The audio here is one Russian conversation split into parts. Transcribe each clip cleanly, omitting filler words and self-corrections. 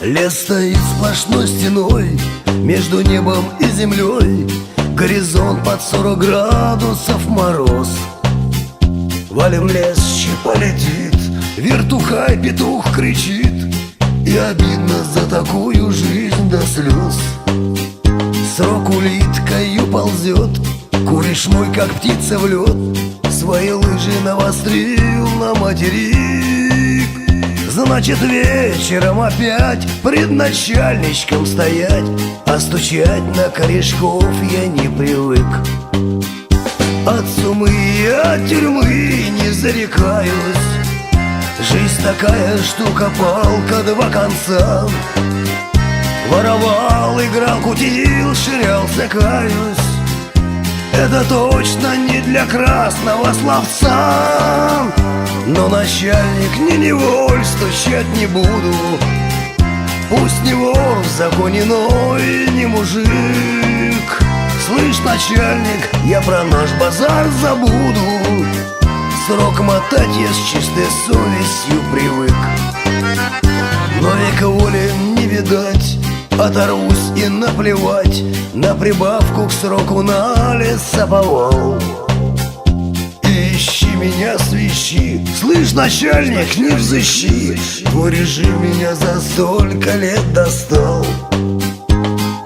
Лес стоит сплошной стеной между небом и землей. Горизонт под 40 градусов мороз. Валим лес, щепа летит, вертухай, петух кричит. И обидно за такую жизнь до слез. Срок улиткою ползет, куришь мой, как птица в лед. Свои лыжи навострил на материк. Значит, вечером опять пред начальничком стоять, а стучать на корешков я не привык. От сумы и от тюрьмы не зарекаюсь. Жизнь такая штука, палка, два конца. Воровал, играл, кутил, ширялся, каюсь. Это точно не для красного словца. Но начальник не неволь, стучать не буду. Пусть не вор в законе, но и не мужик. Слышь, начальник, я про наш базар забуду. Срок мотать я с чистой совестью привык. Но века воли не видать, оторвусь и наплевать. На прибавку к сроку на лесоповал. Ищи меня, свищи, слышь, начальник, не взыщи. Твой режим меня за столько лет достал.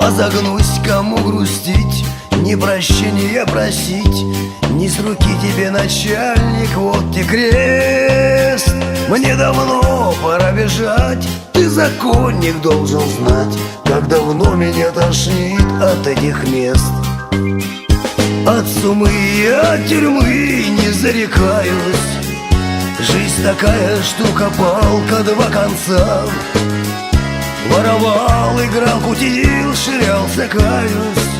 А загнусь, кому грустить, не прощения просить. Не с руки тебе, начальник, вот тебе крест. Мне давно пора бежать, ты, законник, должен знать, как давно меня тошнит от этих мест. От сумы и от тюрьмы не зарекаюсь. Жизнь такая штука, палка, два конца. Воровал, играл, кутил, ширялся, каюсь.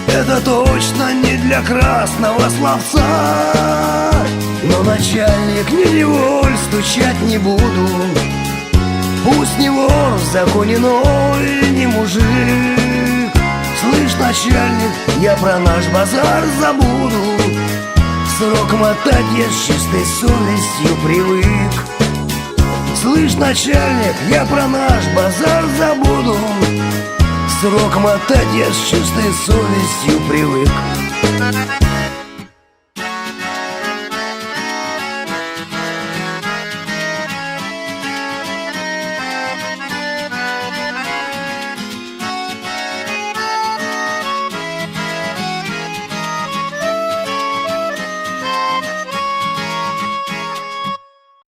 Это точно не для красного словца. Но начальник не неволь, стучать не буду. Пусть не вор в законе, но и не мужик. Слышь, начальник, я про наш базар забуду. Срок мотать я с чистой совестью привык. Слышь, начальник, я про наш базар забуду. Срок мотать я с чистой совестью привык.